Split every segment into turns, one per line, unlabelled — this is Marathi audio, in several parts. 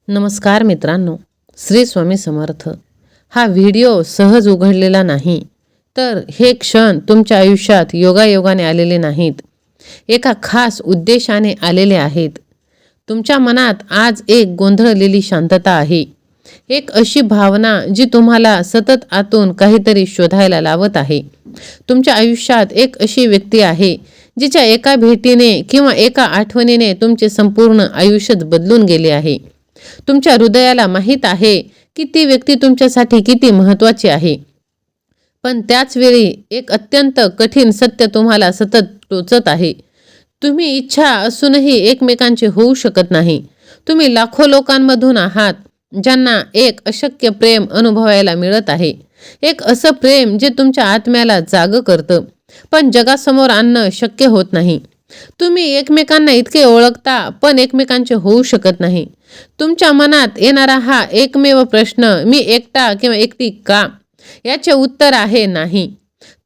नमस्कार मित्रांनो, श्री स्वामी समर्थ. हा व्हिडिओ सहज उघडलेला नाही, तर हे क्षण तुमच्या आयुष्यात योगायोगाने आलेले नाहीत, एका खास उद्देशाने आलेले आहेत. तुमच्या मनात आज एक गोंधळलेली शांतता आहे, एक अशी भावना जी तुम्हाला सतत आतून काहीतरी शोधायला लावत आहे. तुमच्या आयुष्यात एक अशी व्यक्ती आहे जिच्या एका भेटीने किंवा एका आठवणीने तुमचे संपूर्ण आयुष्यच बदलून गेले आहे. तुमच्या हृदयाला माहीत आहे की ती व्यक्ती तुमच्यासाठी किती महत्त्वाची आहे, पण त्याच वेळी एक अत्यंत कठीण सत्य तुम्हाला सतत टोचत आहे. तुम्ही इच्छा असूनही एकमेकांचे होऊ शकत नाही. तुम्ही लाखो लोकांमधून आहात ज्यांना एक अशक्य प्रेम अनुभवायला मिळत आहे, एक असं प्रेम जे तुमच्या आत्म्याला जाग करतं, पण जगासमोर आणणं शक्य होत नाही. तुम्ही एकमेकांना इतके ओळखता पण एकमेकांचे होऊ शकत नाही. तुमच्या मनात येणारा हा एकमेव प्रश्न, मी एकटा किंवा एकटी का, याचे उत्तर आहे नाही.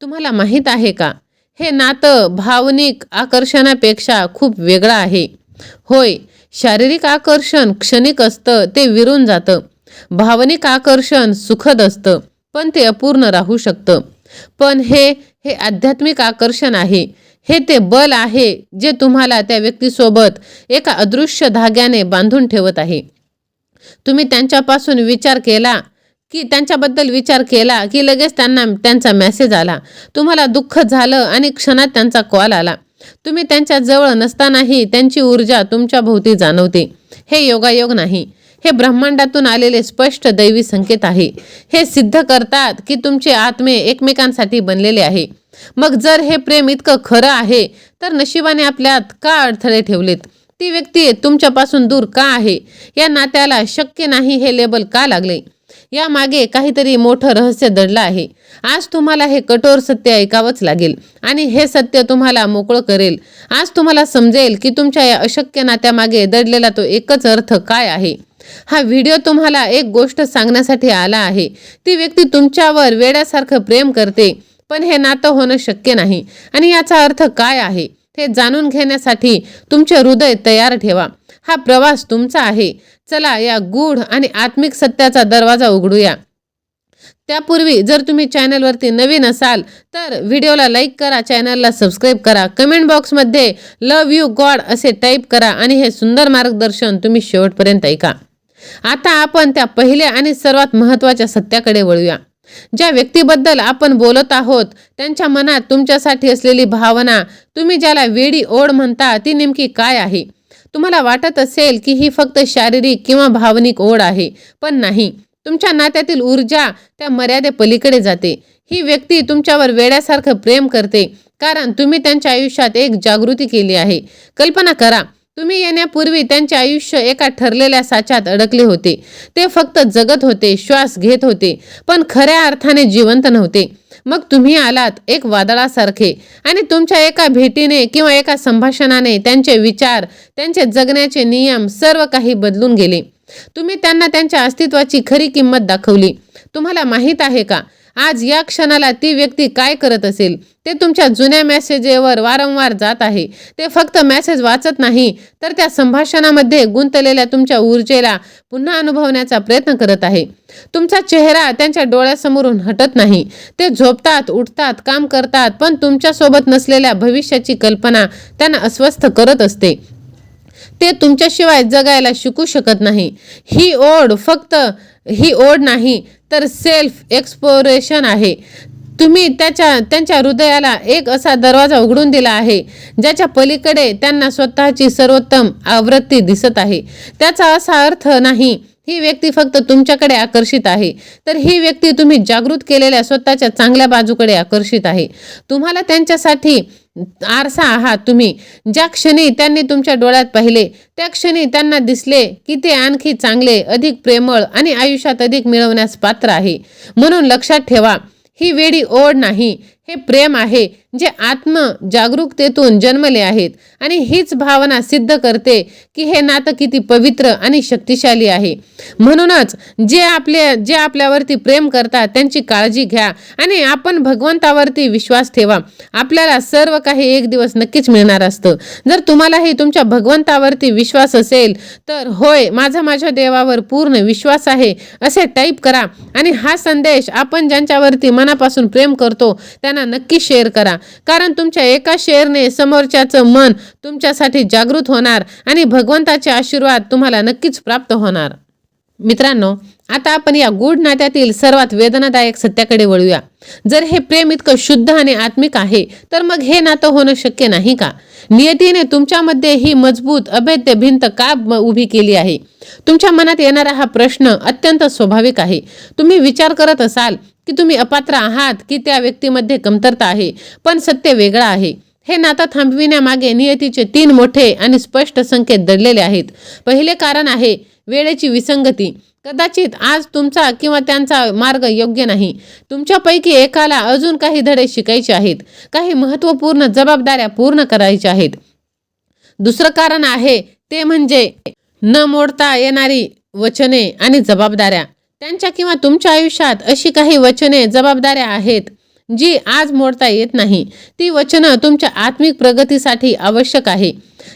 तुम्हाला माहीत आहे का, हे नातं भावनिक आकर्षणापेक्षा खूप वेगळं आहे. होय, शारीरिक आकर्षण क्षणिक असतं, ते विरून जातं. भावनिक आकर्षण सुखद असतं, पण ते अपूर्ण राहू शकतं. पण हे आध्यात्मिक आकर्षण आहे. हे ते बल आहे जे तुम्हाला त्या व्यक्तीसोबत एका अदृश्य धाग्याने बांधून ठेवत आहे. तुम्ही त्यांच्याबद्दल विचार केला की लगेच त्यांचा मेसेज आला. तुम्हाला दुःख झालं आणि क्षणात त्यांचा कॉल आला. तुम्ही त्यांच्या जवळ नसतानाही त्यांची ऊर्जा तुमच्या भोवती जाणवते. हे योगायोग नाही, हे ब्रह्मांडातून आलेले स्पष्ट दैवी संकेत आहे. हे सिद्ध करतात की तुमचे आत्मे एकमेकांसाठी बनलेले आहे. मग जर हे प्रेम इतकं खरं आहे, तर नशिबाने आपल्यात का अडथळे ठेवलेत? ती व्यक्ती तुमच्यापासून दूर का आहे? या नात्याला शक्य नाही हे लेबल का लागले? यामागे काहीतरी मोठं रहस्य दडलं आहे. आज तुम्हाला हे कठोर सत्य ऐकावंच लागेल आणि हे सत्य तुम्हाला मोकळं करेल. आज तुम्हाला समजेल की तुमच्या या अशक्य नात्यामागे दडलेला तो एकच अर्थ काय आहे. हा व्हिडिओ तुम्हाला एक गोष्ट सांगण्यासाठी आला आहे. ती व्यक्ती तुमच्यावर वेड्यासारखं प्रेम करते, पण हे नातं होणं शक्य नाही. आणि याचा अर्थ काय आहे हे जाणून घेण्यासाठी तुमचे हृदय तयार ठेवा. हा प्रवास तुमचा आहे. चला या गूढ आणि आत्मिक सत्याचा दरवाजा उघडूया. त्यापूर्वी जर तुम्ही चॅनलवरती नवीन असाल तर व्हिडिओला लाईक करा, चॅनलला सबस्क्राईब करा, कमेंट बॉक्समध्ये लव यू गॉड असे टाईप करा आणि हे सुंदर मार्गदर्शन तुम्ही शेवटपर्यंत ऐका. आता आपण त्या पहिल्या आणि सर्वात महत्त्वाच्या सत्याकडे वळूया. ज्या व्यक्तीबद्दल आपण बोलत आहोत त्यांच्या मनात तुमच्यासाठी असलेली भावना, तुम्ही ज्याला वेडी ओढ म्हणता, ती नेमकी काय आहे? तुम्हाला वाटत असेल की ही फक्त शारीरिक किंवा भावनिक ओढ आहे, पण नाही. तुमच्या नात्यातील ऊर्जा त्या मर्यादे पलीकडे जाते. ही व्यक्ती तुमच्यावर वेड्यासारखं प्रेम करते कारण तुम्ही त्यांच्या आयुष्यात एक जागृती केली आहे. कल्पना करा, तुम्ही येण्यापूर्वी त्यांचे आयुष्य एका ठरलेल्या साच्यात अडकले होते. ते फक्त जगत होते, श्वास घेत होते, पण खऱ्या अर्थाने जिवंत नव्हते. मग तुम्ही आलात एक वादळासारखे आणि तुमच्या एका भेटीने किंवा एका संभाषणाने त्यांचे विचार, त्यांचे जगण्याचे नियम सर्व काही बदलून गेले. तुम्ही त्यांना त्यांच्या अस्तित्वाची खरी किंमत दाखवली. तुम्हाला माहीत आहे का, आज या क्षणाला ती व्यक्ती काय करत असेल? ते तुमच्या जुन्या मेसेजवर वारंवार जात आहे. ते फक्त मेसेज वाचत नाही, तर त्या संभाषणामध्ये गुंतलेल्या तुमच्या ऊर्जेला पुन्हा अनुभवण्याचा प्रयत्न करत आहे. तुमचा चेहरा त्यांच्या डोळ्यासमोरून हटत नाही. ते झोपतात, उठतात, काम करतात, पण तुमच्यासोबत नसलेल्या भविष्याची कल्पना त्यांना अस्वस्थ करत असते. ते तुमच्याशिवाय जगायला शिकू शकत नाही. ही ओढ नाही, तर सेल्फ एक्सप्लोरेशन आहे. तुम्ही त्यांच्या हृदयाला एक असा दरवाजा उघडून दिला आहे ज्याच्या पलीकडे त्यांना स्वतःची सर्वोत्तम आवृत्ती दिसत आहे. त्याचा असा अर्थ नाही ही व्यक्ती फक्त तुमच्याकडे आकर्षित आहे, तर ही व्यक्ती तुम्ही जागृत केलेल्या स्वतःच्या चांगल्या बाजूकडे आकर्षित आहे. तुम्हाला त्यांच्यासाठी आरसा आहात. तुम्ही ज्या क्षणी त्यांनी तुमच्या डोळ्यात पाहिले, त्या क्षणी त्यांना दिसले की ते आणखी चांगले, अधिक प्रेमळ आणि आयुष्यात अधिक मिळवण्यास पात्र आहे. म्हणून लक्षात ठेवा, ही वेडी ओढ नाही, हे प्रेम आहे जे आत्म जागरूकतेतून जन्मले आहेत आणि हीच भावना सिद्ध करते की हे नातं किती पवित्र आणि शक्तिशाली आहे. म्हणूनच जे आपल्यावरती प्रेम करतात त्यांची काळजी घ्या आणि आपण भगवंतावरती विश्वास ठेवा. आपल्याला सर्व काही एक दिवस नक्कीच मिळणार असतं. जर तुम्हालाही तुमच्या भगवंतावरती विश्वास असेल तर होय, माझ्या देवावर पूर्ण विश्वास आहे असे टाईप करा आणि हा संदेश आपण ज्यांच्यावरती मनापासून प्रेम करतो त्यांना नक्की शेअर करा. कारण तुमच्या एका शेअरने समोरच्याचं मन तुमच्यासाठी जागृत होणार आणि भगवंताचे आशीर्वाद तुम्हाला नक्कीच प्राप्त होणार. मित्रांनो, आता आपण या गूढ नात्यातील सर्वात वेदनादायक सत्याकडे वळूया. जर हे प्रेम इतकं शुद्ध आणि आत्मिक आहे तर मग हे नातं होणं शक्य नाही का? नियतीने तुमच्यामध्ये ही मजबूत अभेद्य भिंत का उभी केली आहे? तुमच्या मनात येणारा हा प्रश्न अत्यंत स्वाभाविक आहे. तुम्ही विचार करत असाल की तुम्ही अपात्र आहात की त्या व्यक्तीमध्ये कमतरता आहे. पण सत्य वेगळं आहे. हे नातं थांबविण्यामागे नियतीचे 3 मोठे आणि स्पष्ट संकेत दडलेले आहेत. पहिले कारण आहे वेळेची विसंगती. कदाचित आज तुमचा किंवा त्यांचा मार्ग योग्य नाही. तुमच्यापैकी एकाला अजून काही धडे शिकायचे आहेत, काही महत्त्वपूर्ण जबाबदाऱ्या पूर्ण करायच्या आहेत. दुसरं कारण आहे ते म्हणजे न मोडता येणारी वचने आणि जबाबदाऱ्या. त्यांच्या किंवा तुमच्या आयुष्यात अशी काही वचने जबाबदाऱ्या आहेत जी आज मोडता येत नाही. ती वचनं तुमच्या आत्मिक प्रगतीसाठी आवश्यक आहे.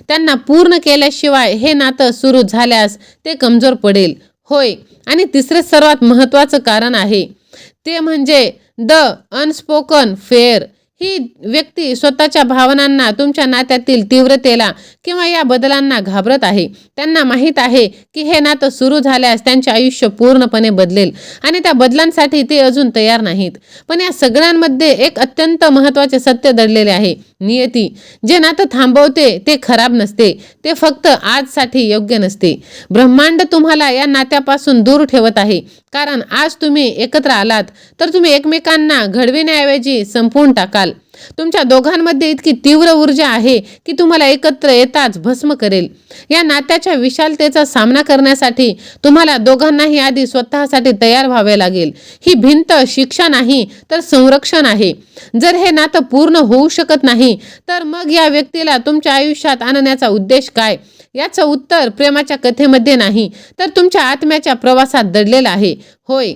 त्यांना पूर्ण केल्याशिवाय हे नातं सुरू झाल्यास ते कमजोर पडेल. होय, आणि तिसरे सर्वात महत्त्वाचं कारण आहे ते म्हणजे द अनस्पोकन फेअर. ही व्यक्ती स्वतःच्या भावनांना, तुमच्या नात्यातील तीव्रतेला किंवा या बदलांना घाबरत आहे. त्यांना माहीत आहे की हे नातं सुरू झाल्यास त्यांचे आयुष्य पूर्णपणे बदलेल आणि त्या बदलांसाठी ते अजून तयार नाहीत. पण या सगळ्यांमध्ये एक अत्यंत महत्त्वाचे सत्य दडलेले आहे. नियती जे नातं थांबवते ते खराब नसते, ते फक्त आजसाठी योग्य नसते. ब्रह्मांड तुम्हाला या नात्यापासून दूर ठेवत आहे कारण आज तुम्ही एकत्र आलात तर तुम्ही एकमेकांना घडविण्याऐवजी संपवून टाकाल. तुमच्या दोघांमध्ये इतकी तीव्र ऊर्जा आहे की तुम्हाला एकत्र येताच भस्म करेल. या नात्याच्या विशालतेचा सामना करण्यासाठी तुम्हाला दोघांनाही आधी स्वतःसाठी तयार व्हावे लागेल. ही भिंत शिक्षा नाही तर संरक्षण आहे. जर हे नातं पूर्ण होऊ शकत नाही तर मग या व्यक्तीला तुमच्या आयुष्यात आणण्याचा उद्देश काय? याचं उत्तर प्रेमाच्या कथेमध्ये नाही तर तुमच्या आत्म्याच्या प्रवासात दडलेलं आहे. होय,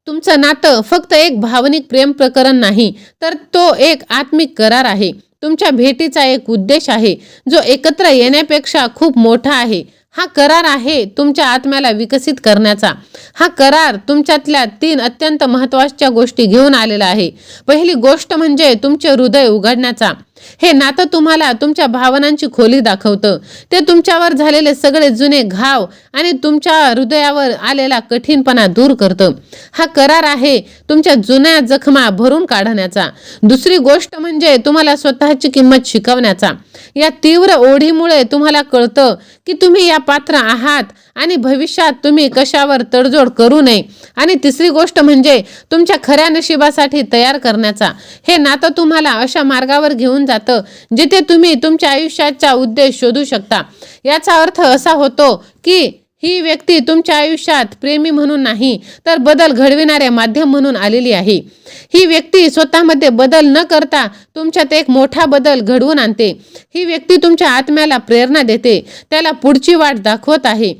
तुमचं नातं फक्त एक भावनिक प्रेम प्रकरण नाही तर तो एक आत्मिक करार आहे. तुमच्या भेटीचा एक उद्देश आहे जो एकत्र येण्यापेक्षा खूप मोठा आहे. हा करार आहे तुमच्या आत्म्याला विकसित करण्याचा. हा करार तुमच्यातल्या 3 अत्यंत महत्त्वाच्या गोष्टी घेऊन आलेला आहे. पहिली गोष्ट म्हणजे तुमचे हृदय उघडण्याचा. हे नातं तुम्हाला तुमच्या भावनांची खोली दाखवतं. ते तुमच्यावर झालेले सगळे जुने घाव आणि तुमच्या हृदयावर आलेला कठीणपणा दूर करतं. हा करार आहे तुमच्या जुन्या जखमा भरून काढण्याचा. दुसरी गोष्ट म्हणजे तुम्हाला स्वतःची किंमत शिकवण्याचा. या तीव्र ओढीमुळे तुम्हाला कळतं की तुम्ही या पात्र आहात आणि भविष्यात तुम्ही कशावर तडजोड करू नये. आणि तिसरी गोष्ट म्हणजे तुमच्या खऱ्या नशिबासाठी तयार करण्याचा. हे नातं तुम्हाला अशा मार्गावर घेऊन जातं जिथे तुम्ही तुमच्या आयुष्याचा उद्देश शोधू शकता. याचा अर्थ असा होतो की ही व्यक्ती तुमच्या आयुष्यात प्रेमी म्हणून नाही तर बदल घडविणारे माध्यम म्हणून आलेली आहे. ही व्यक्ती स्वतःमध्ये बदल न करता तुमच्यात एक मोठा बदल घडवून आणते. ही व्यक्ती तुमच्या आत्म्याला प्रेरणा देते, त्याला पुढची वाट दाखवत आहे.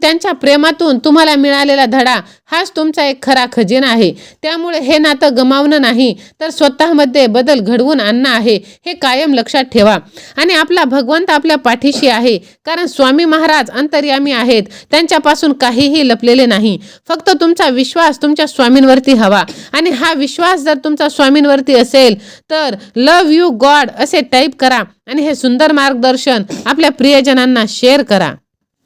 त्यांच्या प्रेमातून तुम्हाला मिळालेला धडा हाच तुमचा एक खरा खजिना आहे. त्यामुळे हे नातं गमावणं नाही तर स्वतःमध्ये बदल घडवून आणणं आहे हे कायम लक्षात ठेवा. आणि आपला भगवंत आपल्या पाठीशी आहे कारण स्वामी महाराज अंतर्यामी आहेत. त्यांच्यापासून काहीही लपलेले नाही. फक्त तुमचा विश्वास तुमच्या स्वामींवरती हवा. आणि हा विश्वास जर तुमचा स्वामींवरती असेल तर लव यू गॉड असे टाईप करा आणि हे सुंदर मार्गदर्शन आपल्या प्रियजनांना शेअर करा.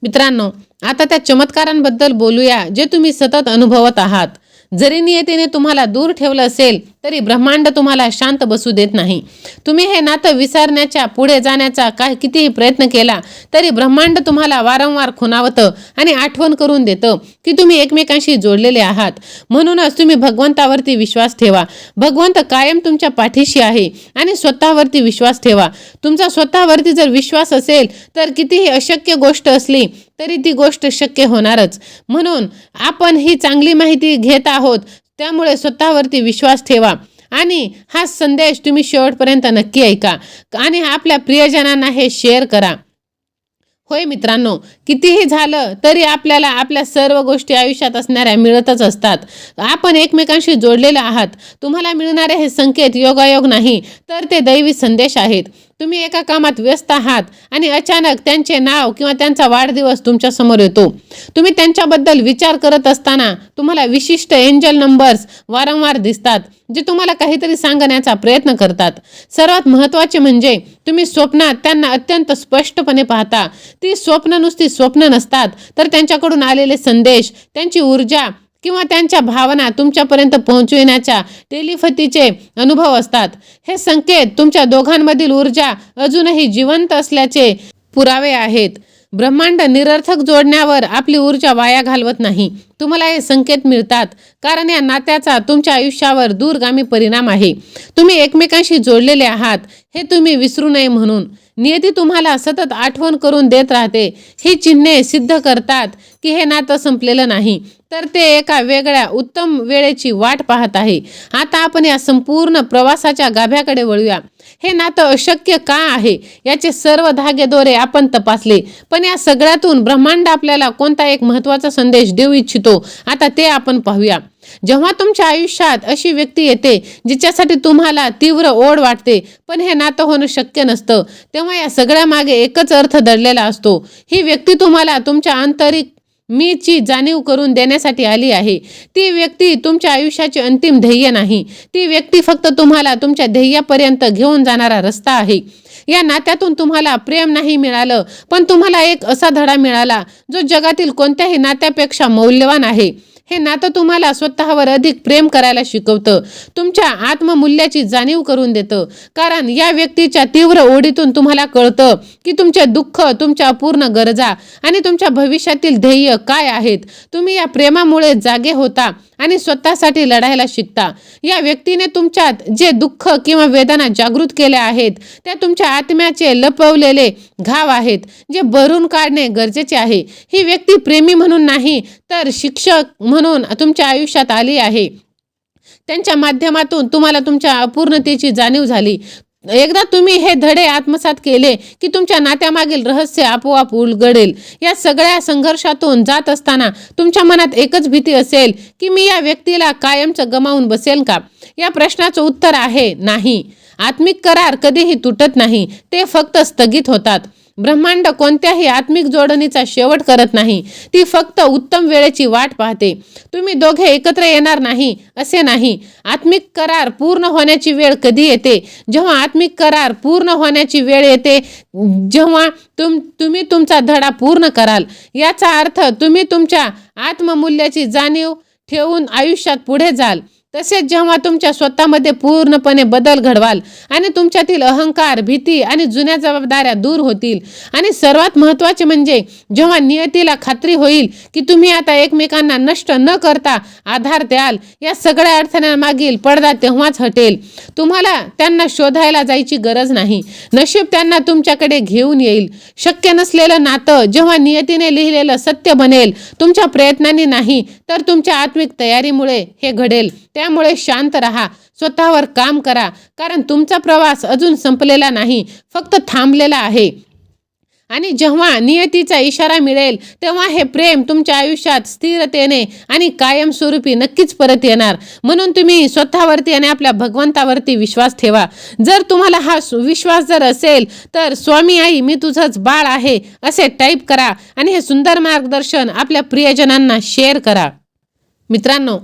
मित्रांनो, आता त्या चमत्कारांबद्दल बोलूया जे तुम्ही सतत अनुभवत आहात. जरी नियतीने तुम्हाला दूर ठेवलं असेल तरी ब्रह्मांड तुम्हाला शांत बसू देत नाही. तुम्ही हे नातं विसरण्याच्या पुढे जाण्याचा कितीही प्रयत्न केला तरी ब्रह्मांड तुम्हाला वारंवार खुणावतं आणि आठवण करून देतं की तुम्ही एकमेकांशी जोडलेले आहात. म्हणूनच तुम्ही भगवंतावरती विश्वास ठेवा. भगवंत कायम तुमच्या पाठीशी आहे आणि स्वतःवरती विश्वास ठेवा. तुमचा स्वतःवरती जर विश्वास असेल तर कितीही अशक्य गोष्ट असली तरी ती गोष्ट शक्य होणारच. म्हणून आपण ही चांगली माहिती घेत आहोत त्यामुळे स्वतःवरती विश्वास ठेवा. आणि हा संदेश तुम्ही शेवटपर्यंत नक्की ऐका आणि आपल्या प्रियजनांना हे शेअर करा. होय मित्रांनो, कितीही झालं तरी आपल्याला आपल्या सर्व गोष्टी आयुष्यात असणाऱ्या मिळतच असतात. आपण एकमेकांशी जोडलेले आहात. तुम्हाला मिळणारे हे संकेत योगायोग नाही, तर ते दैवी संदेश आहेत. तुम्ही एका कामात व्यस्त आहात आणि अचानक त्यांचे नाव किंवा त्यांचा वाढदिवस तुमच्या समोर येतो. तुम्ही त्यांच्याबद्दल विचार करत असताना तुम्हाला विशिष्ट एंजल नंबर्स वारंवार दिसतात, जे तुम्हाला काहीतरी सांगण्याचा प्रयत्न करतात. सर्वात महत्त्वाचे म्हणजे तुम्ही स्वप्नात त्यांना अत्यंत स्पष्टपणे पाहता. ती स्वप्न नुसती स्वप्न नसतात, तर त्यांच्याकडून आलेले संदेश, त्यांची ऊर्जा किंवा त्यांच्या भावना तुमच्यापर्यंत पोहोचविण्याच्या टेलिपॅथीचे अनुभव असतात. हे संकेत तुमच्या दोघांमधील ऊर्जा अजूनही जिवंत असल्याचे पुरावे आहेत. ब्रह्मांड निरर्थक जोडण्यावर आपली ऊर्जा वाया घालवत नाही. तुम्हाला हे संकेत मिळतात कारण या नात्याचा तुमच्या आयुष्यावर दूरगामी परिणाम आहे. तुम्ही एकमेकांशी जोडलेले आहात हे तुम्ही विसरू नये म्हणून. नियती तुम्हाला सतत आठवण करून देत राहते. ही चिन्हे सिद्ध करतात की हे नातं संपलेलं नाही, तर ते एका वेगळ्या उत्तम वेळेची वाट पाहत आहे. आता आपण या संपूर्ण प्रवासाच्या गाभ्याकडे वळूया. हे नातं अशक्य का आहे याचे सर्व धागेदोरे आपण तपासले, पण या सगळ्यातून ब्रह्मांड आपल्याला कोणता एक महत्त्वाचा संदेश देऊ इच्छितो आता ते आपण पाहूया. जेव्हा तुमच्या आयुष्यात अशी व्यक्ती येते जिच्यासाठी तुम्हाला तीव्र ओढ वाटते, पण हे नातं होणं शक्य नसतं, तेव्हा या सगळ्या मागे एकच अर्थ दडलेला असतो. ही व्यक्ती तुम्हाला तुमच्या आंतरिक मीची जाणीव करून देण्यासाठी आली आहे. ती व्यक्ती तुमच्या आयुष्याचे अंतिम ध्येय नाही. ती व्यक्ती फक्त तुम्हाला तुमच्या ध्येयापर्यंत घेऊन जाणारा रस्ता आहे. या नात्यातून तुम्हाला प्रेम नाही मिळालं, पण तुम्हाला एक असा धडा मिळाला जो जगातील कोणत्याही नात्यापेक्षा मौल्यवान आहे. हे नातं तुम्हाला स्वतःवर अधिक प्रेम करायला शिकवतं, तुमच्या आत्ममूल्याची जाणीव करून देतं. कारण या व्यक्तीच्या तीव्र ओढीतून तुम्हाला कळतं की तुमचे दुःख, तुमच्या अपूर्ण गरजा आणि तुमच्या भविष्यातील ध्येय काय आहेत. तुम्ही या प्रेमामुळे जागे होता आणि स्वतःसाठी लढायला शिकता. या व्यक्तीने तुमच्यात जे दुःख किंवा वेदना जागृत केल्या आहेत, त्या तुमच्या आत्म्याचे लपवलेले घाव आहेत, जे भरून काढणे गरजेचे आहे. ही व्यक्ती प्रेमी म्हणून नाही, तर शिक्षक म्हणून तुमच्या आयुष्यात आली आहे. त्यांच्या माध्यमातून तुम्हाला तुमच्या अपूर्णतेची जाणीव झाली. एकदा तुम्ही हे धडे आत्मसात केले की तुमच्या नात्यामागील रहस्य आपोआप उलगडेल. या सगळ्या संघर्षातून जात असताना तुमच्या मनात एकच भीती असेल की मी या व्यक्तीला कायमचं गमावून बसेल का? या प्रश्नाचं उत्तर आहे नाही. आत्मिक करार कधीही तुटत नाही, ते फक्त स्थगित होतात. ब्रह्मांड कोणत्याही आत्मिक जोडणीचा शेवट करत नाही, ती फक्त उत्तम वेळेची वाट पाहते. तुम्ही दोघे एकत्र येणार नाही असे नाही. आत्मिक करार पूर्ण होण्याची वेळ कधी येते? जेव्हा आत्मिक करार पूर्ण होण्याची वेळ येते, जेव्हा तुम्ही तुमचा धडा पूर्ण कराल. याचा अर्थ तुम्ही तुमच्या आत्ममूल्याची जाणीव ठेवून आयुष्यात पुढे जाल. तसेच जेव्हा तुमच्या स्वतःमध्ये पूर्णपणे बदल घडवाल आणि तुमच्यातील अहंकार, भीती आणि जुन्या जबाबदाऱ्या दूर होतील. आणि सर्वात महत्त्वाचे म्हणजे जेव्हा नियतीला खात्री होईल की तुम्ही आता एकमेकांना नष्ट न करता आधार द्याल. या सगळ्या अडथळ्यांमागील पडदा तेव्हाच हटेल. तुम्हाला त्यांना शोधायला जायची गरज नाही. नशीब त्यांना तुमच्याकडे घेऊन येईल. शक्य नसलेलं नातं जेव्हा नियतीने लिहिलेलं सत्य बनेल, तुमच्या प्रयत्नांनी नाही तर तुमच्या आत्मिक तयारीमुळे हे घडेल. त्यामुळे शांत राहा, स्वतःवर काम करा, कारण तुमचा प्रवास अजून संपलेला नाही, फक्त थांबलेला आहे. आणि जेव्हा नियतीचा इशारा मिळेल तेव्हा हे प्रेम तुमच्या आयुष्यात स्थिरतेने आणि कायमस्वरूपी नक्कीच परत येणार. म्हणून तुम्ही स्वतःवरती आणि आपल्या भगवंतावरती विश्वास ठेवा. जर तुम्हाला हा विश्वास जर असेल तर स्वामी आई मी तुझंच बाळ आहे असे टाईप करा आणि हे सुंदर मार्गदर्शन आपल्या प्रियजनांना शेअर करा. मित्रांनो,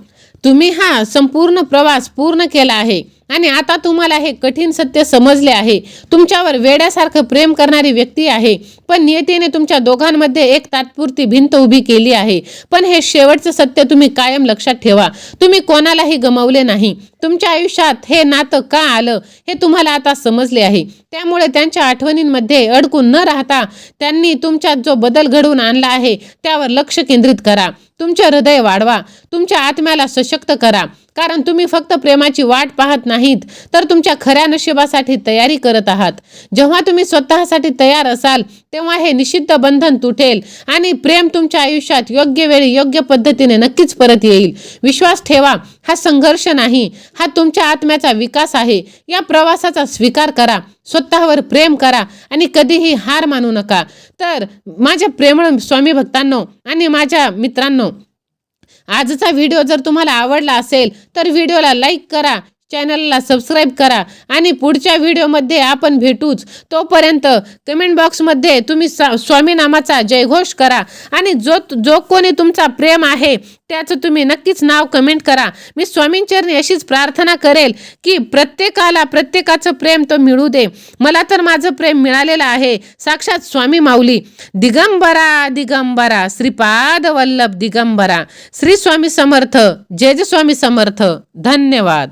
तुम्ही हा संपूर्ण प्रवास पूर्ण केला आहे आणि आता तुम्हाला हे कठीण सत्य समजले आहे. तुमच्यावर वेड्यासारखं प्रेम करणारी व्यक्ती आहे, पण नियतीने तुमच्या दोघांमध्ये एक तात्पुरती भिंत उभी केली आहे. पण हे शेवटचं सत्य तुम्ही कायम लक्षात ठेवा, तुम्ही कोणालाही गमावले नाही. तुमच्या आयुष्यात हे नातं का आलं हे तुम्हाला आता समजले आहे. त्यामुळे त्यांच्या आठवणींमध्ये अडकून न राहता त्यांनी तुमच्यात जो बदल घडवून आणला आहे त्यावर लक्ष केंद्रित करा. तुमचे हृदय वाढवा, तुमच्या आत्म्याला सशक्त करा कारण तुम्ही फक्त प्रेमाची वाट पाहत नाहीत, तर तुमच्या खऱ्या नशिबासाठी तयारी करत आहात. जेव्हा तुम्ही स्वतःसाठी तयार असाल तेव्हा हे निषिद्ध बंधन तुटेल आणि प्रेम तुमच्या आयुष्यात योग्य वेळी योग्य पद्धतीने नक्कीच परत येईल. विश्वास ठेवा, हा संघर्ष नाही, हा तुमच्या आत्म्याचा विकास आहे. या प्रवासाचा स्वीकार करा, स्वतःवर प्रेम करा आणि कधीही हार मानू नका. तर माझ्या प्रेमळ स्वामी भक्तांनो आणि माझ्या मित्रांनो, आजचा व्हिडिओ जर तुम्हाला आवडला असेल तर व्हिडिओला लाईक करा, चॅनलला सबस्क्राईब करा आणि पुढच्या व्हिडिओमध्ये आपण भेटूच. तोपर्यंत कमेंट बॉक्समध्ये तुम्ही स्वामी नामाचा जयघोष करा आणि जो कोणी तुमचा प्रेम आहे त्याचं तुम्ही नक्कीच नाव कमेंट करा. मी स्वामींचरणी अशीच प्रार्थना करेल की प्रत्येकाचं प्रेम तो मिळू दे. मला तर माझं प्रेम मिळालेलं आहे. साक्षात स्वामी माऊली दिगंबरा दिगंबरा श्रीपाद वल्लभ दिगंबरा. श्री स्वामी समर्थ. जय जय स्वामी समर्थ. धन्यवाद.